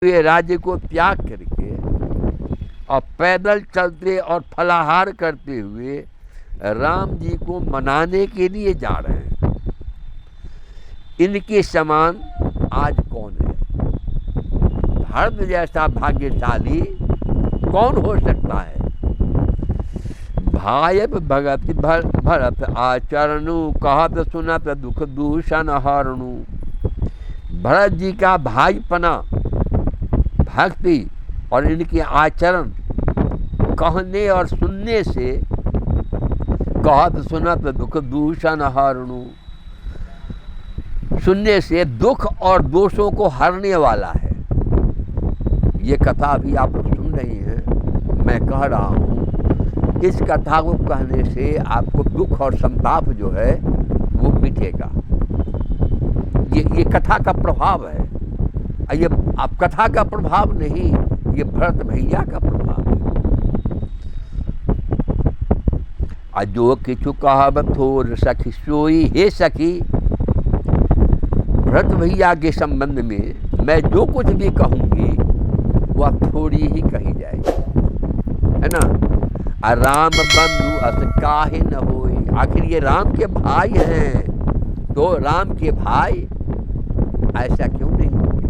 वे राज्य को त्याग करके और पैदल चलते और फलाहार करते हुए राम जी को मनाने के लिए जा रहे हैं। इनके समान आज कौन है? भरत जैसा भाग्यशाली कौन हो सकता है? भायब भगत भरत आचरणु, कहत सुनत दुख दूषण हरणु। भरत जी का भाईपना, भक्ति और इनके आचरण कहने और सुनने से कहत सुनत दुख दूषण हरणु, सुनने से दुख और दोषों को हरने वाला है। ये कथा अभी आप लोग सुन रही हैं, मैं कह रहा हूँ। इस कथा को कहने से आपको दुख और संताप जो है वो मिटेगा। ये कथा का प्रभाव है। ये आप कथा का प्रभाव नहीं, ये भरत भैया का प्रभाव है। जो किछु कहब थोर सखी सोई, हे सखी, भरत भैया के संबंध में मैं जो कुछ भी कहूँगी वह थोड़ी ही कही जाएगी, है ना। राम बंधु अस काहे न होई, आखिर ये राम के भाई हैं, तो राम के भाई ऐसा क्यों नहीं होंगे?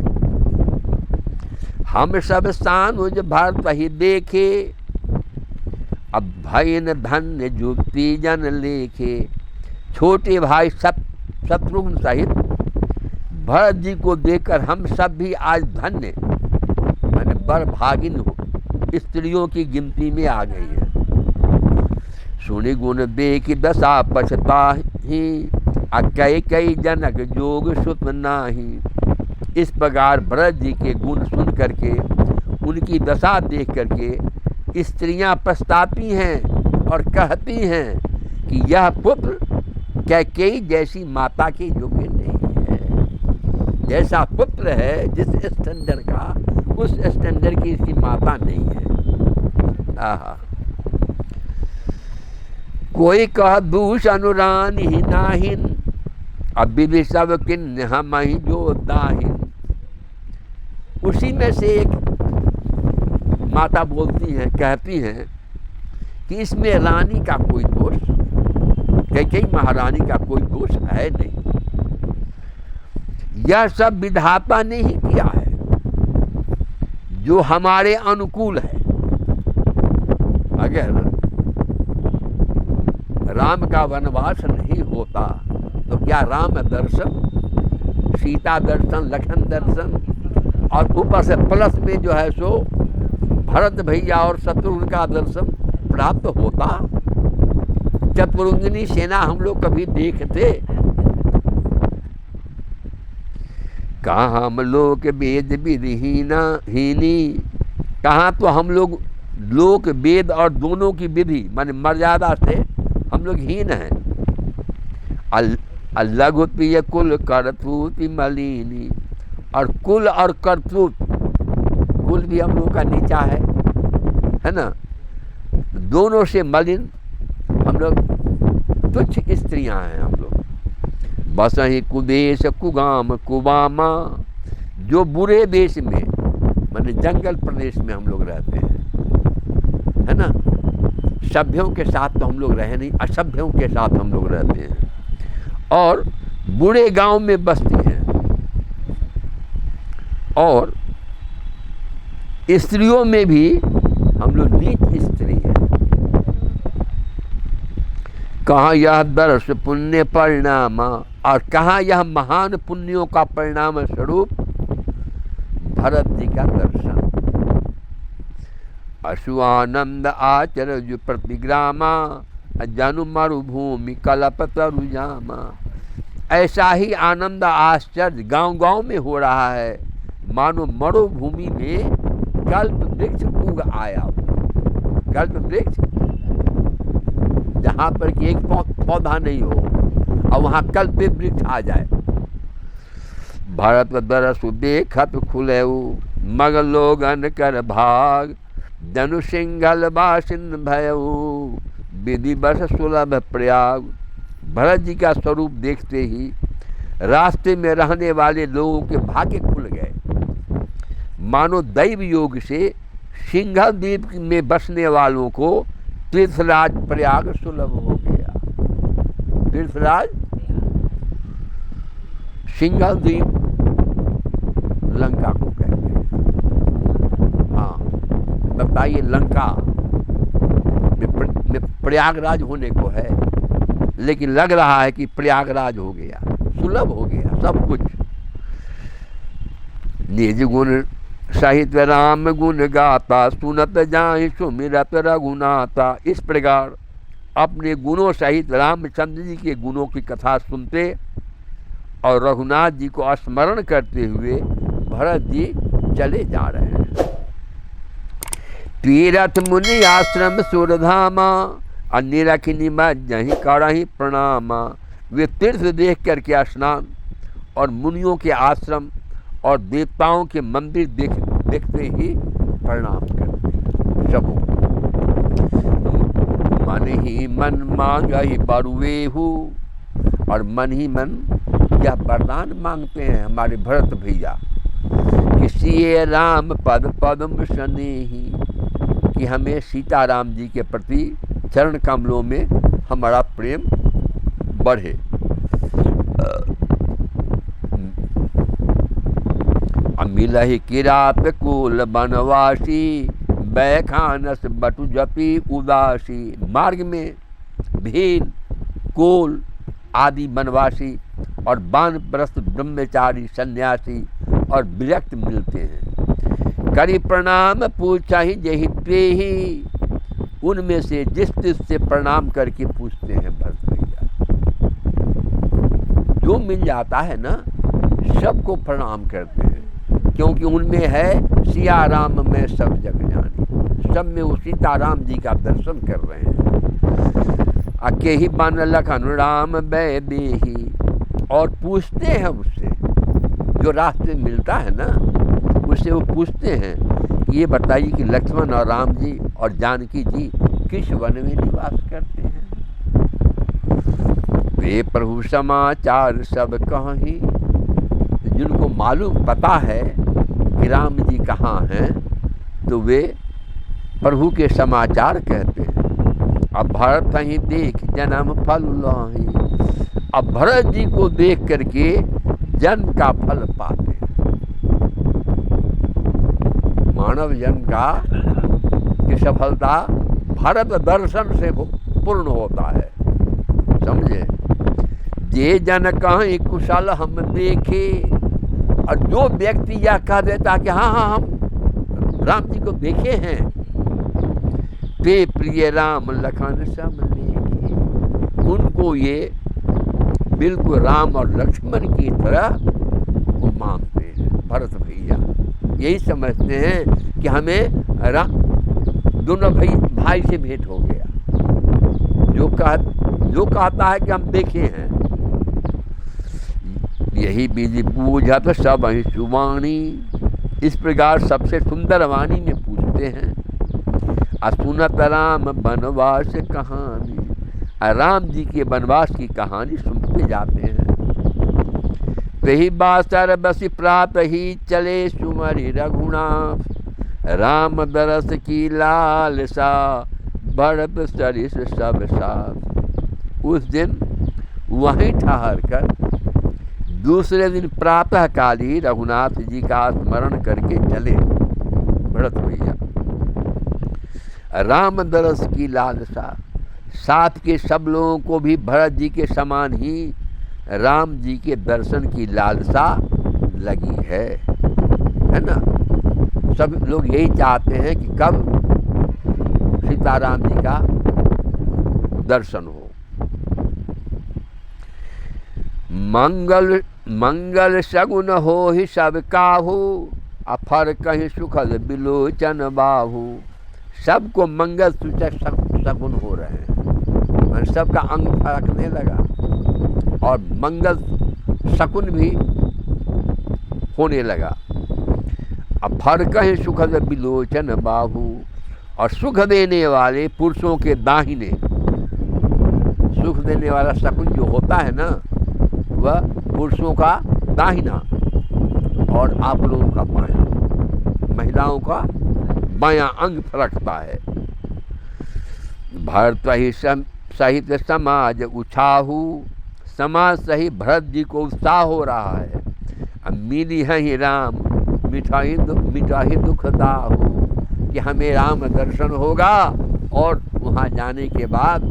हम सब सानुज भरत ही देखे, अब भयन धन्य जुगती जन लेखे। छोटे भाई शत्रुघ्न सहित भरत जी को देखकर हम सब भी आज धन्य माने बड़भागिन हो स्त्रियों की गिनती में आ गई है। सुनि गुण देख दशा पछताहि, कई कई जनक जोग सुत नाही। इस प्रकार भरत जी के गुण सुन करके, उनकी दशा देख करके स्त्रियां पछताती हैं और कहती हैं कि यह पुत्र कैकेयी जैसी माता के योग्य नहीं है। जैसा पुत्र है जिस स्टैंडर्ड का, उस स्टैंडर्ड की इसकी माता नहीं है। आहा। कोई कह दूष अनुरान ही नाहिन, अभी भी सब किन्न हम ही जो दाहिन। उसी में से एक माता बोलती हैं, कहती हैं कि इसमें रानी का कोई दोष, कैकेयी महारानी का कोई दोष है नहीं। यह सब विधाता ने ही किया है जो हमारे अनुकूल है। अगर राम का वनवास नहीं होता तो क्या राम दर्शन, सीता दर्शन, लक्ष्मण दर्शन और ऊपर से प्लस में जो है सो भरत भैया और शत्रुघ्न का दर्शन प्राप्त होता? चतुरंगिनी सेना हम लोग कभी देखते? कहाँ हम लोग वेद विधिहीनी, कहाँ तो हम लोग लोक वेद और दोनों की विधि माने मर्यादा से हम लोग हीन हैं। लघु प्रिय कुल कर्तूति मलिनी, और कुल और कर्तूत, कुल भी हम लोग का नीचा है ना। दोनों से मलिन हम लोग तुच्छ स्त्रियां हैं हम लोग। बस ही कुदेश कुगाम कुबामा, जो बुरे देश में माने जंगल प्रदेश में हम लोग रहते हैं, है ना। सभ्यों के साथ तो हम लोग रहे नहीं, असभ्यों के साथ हम लोग रहते हैं और बुरे गांव में बसती हैं। और स्त्रियों में भी हम लोग नीच स्त्री हैं। कहाँ यह दर्श पुण्य परिणाम, और कहाँ यह महान पुण्यों का परिणाम स्वरूप भरत जी का दर्शन। अश्वानंद आचर्य प्रतिग्रामा, जनु मरुभूमि कल्प तरुजामा। ऐसा ही आनंद आश्चर्य गांव गांव में हो रहा है, मानो मरुभूमि में कल्प वृक्ष उग आया हो। कल्प वृक्ष जहाँ पर कि एक पौधा नहीं हो और वहाँ कल्प वृक्ष आ जाए। भरत दरसु देखत खुलेऊ, मग लोगन कर भाग। जनु सिंघल बासिन भयऊ, विधि बस सुलभ प्रयाग। भरत जी का स्वरूप देखते ही रास्ते में रहने वाले लोगों के भाग्य खुल गए। मानो दैव योग से सिंघल द्वीप में बसने वालों को तीर्थराज प्रयाग सुलभ हो गया। तीर्थराज सिंघल द्वीप लंका को कहते हैं। हाँ, बताइए, लंका में प्रयागराज होने को है, लेकिन लग रहा है कि प्रयागराज हो गया, सुलभ हो गया सब कुछ। निज गुण सहित राम गुण गाता, सुनत जाहि सुमिरत रघुनाथा। इस प्रकार अपने गुणों सहित रामचंद्र जी के गुणों की कथा सुनते और रघुनाथ जी को स्मरण करते हुए भरत जी चले जा रहे हैं। तीरथ मुनि आश्रम सुरधामा, निरखि निमज्जहि करहि प्रणामा। वे तीर्थ देख करके स्नान और मुनियों के आश्रम और देवताओं के मंदिर देखते ही प्रणाम करते सबों। मन ही मन मांगहि बरुएहु, और मन ही मन यह वरदान मांगते हैं हमारे भरत भैया कि सिए राम पद पद्म स्नेही, कि हमें सीताराम जी के प्रति चरण कमलों में हमारा प्रेम बढ़े। मिलहि किरात कुल बनवासी, बैखानस बटु जपी उदासी। मार्ग में भील, कोल आदि बनवासी और वानप्रस्थ ब्रह्मचारी सन्यासी और विरक्त मिलते हैं। करी प्रणाम पूछहि जेहि तेहि, उनमें से जिस से प्रणाम करके पूछते हैं भरत भैया। जो मिल जाता है ना, सबको प्रणाम करते हैं, क्योंकि उनमें है सिया राम में सब जग जानी। सब में वो सीताराम जी का दर्शन कर रहे हैं। अके ही बन लखन राम बै देही, और पूछते हैं उससे, जो रास्ते मिलता है ना, उससे वो पूछते हैं, ये बताइए कि लक्ष्मण और राम जी और जानकी जी किस वन में निवास करते हैं। वे प्रभु समाचार सब कहीं, जिनको मालूम पता है कि राम जी कहाँ हैं, तो वे प्रभु के समाचार कहते हैं। अब भरत ही देख जन्म फल लाहि, अब भरत जी को देख करके जन्म का फल पाते हैं। मानव जन्म का की सफलता भरत दर्शन से पूर्ण होता है, समझे। जे जन कहीं कुशल हम देखे, और जो व्यक्ति यह कह देता कि हाँ हाँ हम राम जी को देखे हैं, ते प्रिय राम लखन सम लेखे, उनको ये बिल्कुल राम और लक्ष्मण की तरह वो मानते हैं। भरत भैया यही समझते हैं कि हमें दोनों भाई से भेंट हो गया। जो कहता है कि हम देखे हैं, यही विधि पूछत सब ही सुवाणी। इस प्रकार सबसे सुंदर वाणी में पूछते हैं। असुनत राम वनवास कहानी, राम जी के वनवास की कहानी सुनते जाते हैं। वही बासर बसी प्रात ही चले सुमरि रघुनाथ, राम दरस की लालसा भरत सरिस सब साथ। उस दिन वहीं ठहर कर दूसरे दिन प्रातः काल ही रघुनाथ जी का स्मरण करके चले भरत भैया। राम दरस की लालसा, साथ के सब लोगों को भी भरत जी के समान ही राम जी के दर्शन की लालसा लगी है ना। सब लोग यही चाहते हैं कि कब सीताराम जी का दर्शन हो। मंगल सगुन हो ही सब काहू, अफर कहीं सुखद बिलोचन बाहू। सबको मंगल सूचक सगुन हो रहे हैं, सबका अंग फरकने लगा और मंगल शकुन भी होने लगा। अब फर्क है सुखद बिलोचन बाहू, और सुख देने वाले पुरुषों के दाहिने, सुख देने वाला शकुन जो होता है ना, वह पुरुषों का दाहिना और आप लोगों का बायां। महिलाओं का बायां अंग फरकता है। भरत ही सहित समाज उछाहू, समाज सही भरत जी को उत्साह हो रहा है। अब मिली है ही राम मिठाई दुख दाहू, कि हमें राम दर्शन होगा और वहाँ जाने के बाद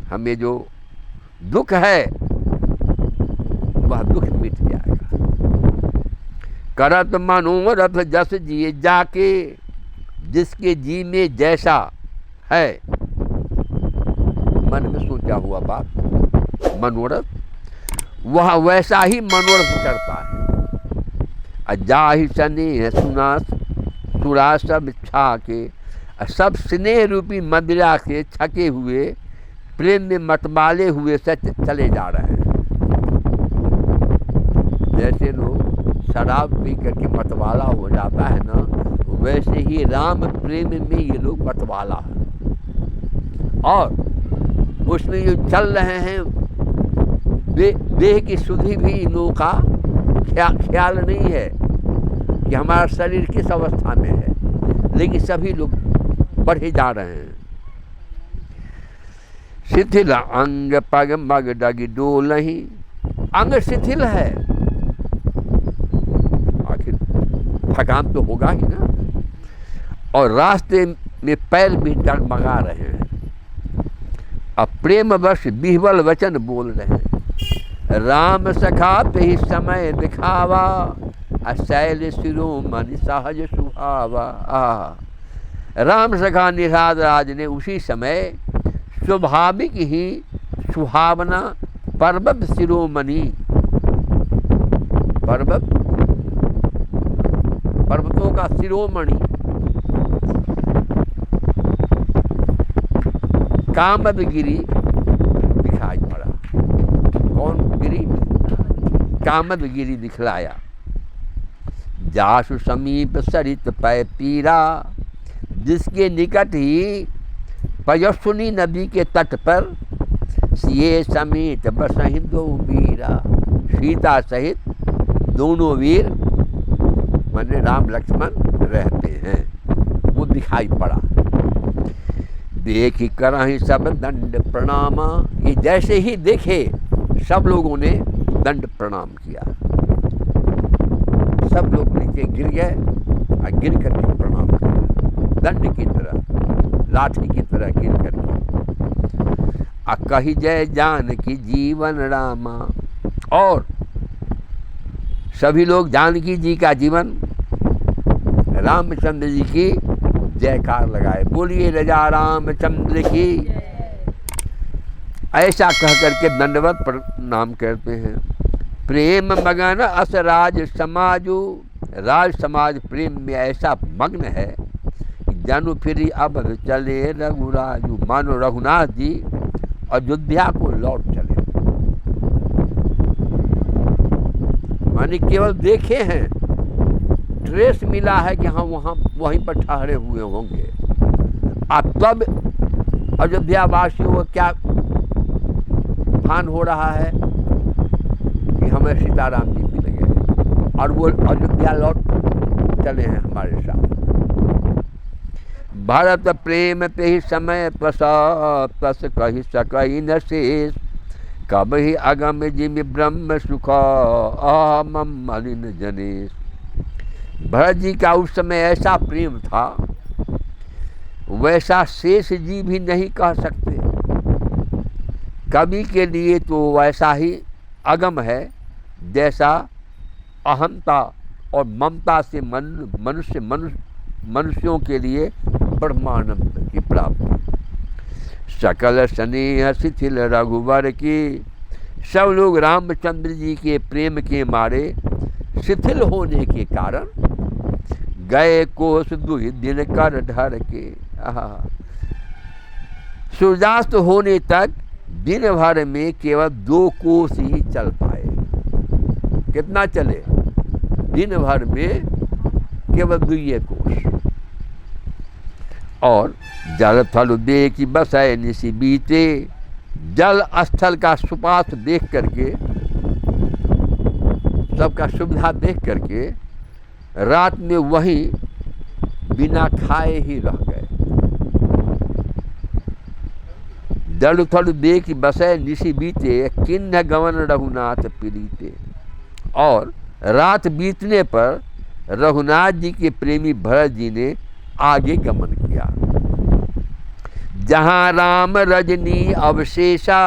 हमें जो दुख है वह दुख मिट जाएगा। करत मनोरथ जस जिए जाके, जिसके जी में जैसा है, मन में सोचा हुआ बात मनोरथ, वह वैसा ही मनोरथ करता है। अजाहि स्नेह सुना सुरा सब छा के, सब स्नेह रूपी मदिरा से छके हुए प्रेम में मतवाले हुए से चले जा रहे हैं। जैसे लोग शराब पी करके मतवाला हो जाता है ना, वैसे ही राम प्रेम में ये लोग मतवाला है। और उसमें जो चल रहे हैं देह की शुद्धि भी इन लोगों का ख्याल नहीं है कि हमारा शरीर किस अवस्था में है, लेकिन सभी लोग बढ़े जा रहे हैं। शिथिल अंग पग मग डग डोलही, अंग शिथिल है, आखिर थकान तो होगा ही ना, और रास्ते में पैर भी डगमगा रहे हैं। अब प्रेम वश बिहवल वचन बोल रहे हैं। राम सखा पे ही समय दिखावा, शैल शिरोमणि सहज सुहावा। राम सखा निषाद राज ने उसी समय स्वाभाविक ही सुहावना पर्वत शिरोमणि, पर्वतों का शिरोमणि कामद गिरी दिखाई पड़ा। कौन गिरी? कामद गिरी दिखलाया। जासु समीप सरित पै पीरा, जिसके निकट ही पयस्विनी नदी के तट पर सिए समेत बसहि दो वीरा, सीता सहित दोनों वीर माने राम लक्ष्मण रहते हैं, वो दिखाई पड़ा। देखी करहि सब दंड प्रणामा, ये जैसे ही देखे सब लोगों ने दंड प्रणाम किया। सब लोग नीचे गिर गए और गिर करके प्रणाम किया, दंड की तरह, लाठी की तरह गिर करके। आ कही जय जानकी जीवन रामा, और सभी लोग जानकी जी का जीवन, रामचंद्र जी की जयकार लगाए, बोलिए राजा रामचंद्र की। ऐसा कह करके दंडवत प्रणाम करते हैं। प्रेम मगन अस राज समाजू, राज समाज प्रेम में ऐसा मग्न है कि जानु फिरी अब चले रघुराजू, मानो रघुनाथ जी अयोध्या को लौट चले, माने केवल देखे हैं, ट्रेस मिला है कि हाँ वहाँ वहीं पर ठहरे हुए होंगे। अब तब अयोध्या वासियों को क्या भान हो रहा है कि हमें सीताराम जी मिल गए और वो अयोध्या लौट चले हैं हमारे साथ। भरत प्रेम ते ही समय तस कही सकई न शेष, कब ही अगम जिमि ब्रह्म सुख मलिन जनेश। भरत जी का उस समय ऐसा प्रेम था, वैसा शेष जी भी नहीं कह सकते। कवि के लिए तो वैसा ही अगम है जैसा अहंता और ममता से मनुष्यों के लिए ब्रह्मानंद की प्राप्ति। सकल स्नेह शिथिल रघुवर की, सब लोग रामचंद्र जी के प्रेम के मारे शिथिल होने के कारण गए कोस दुहि दिन कर ढर के। सूर्यास्त होने तक दिन भर में केवल 2 कोस ही चल पाए। कितना चले? दिन भर में केवल 2 कोस। और जल थल देख बसै निशि बीते, जल स्थल का सुपाथ देख करके, सबका सुविधा देख करके रात में वहीं बिना खाए ही रह गए। दल थल देख बसै निशि बीते, किन्ह गवन रघुनाथ प्रीते। और रात बीतने पर रघुनाथ जी के प्रेमी भरत जी ने आगे गमन किया। जहाँ राम रजनी अवशेषा,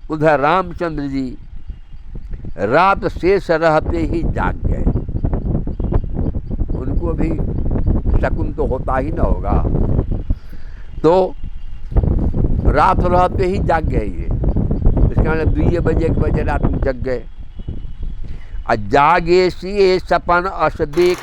उधर रामचंद्र जी रात शेष रहते ही जाग गए। उनको भी शकुन तो होता ही ना होगा, तो रात रहते ही जाग गए। ये इसका मतलब 2 बजे 1 बजे रात में जग गए। जागे सिए सपन अस देख,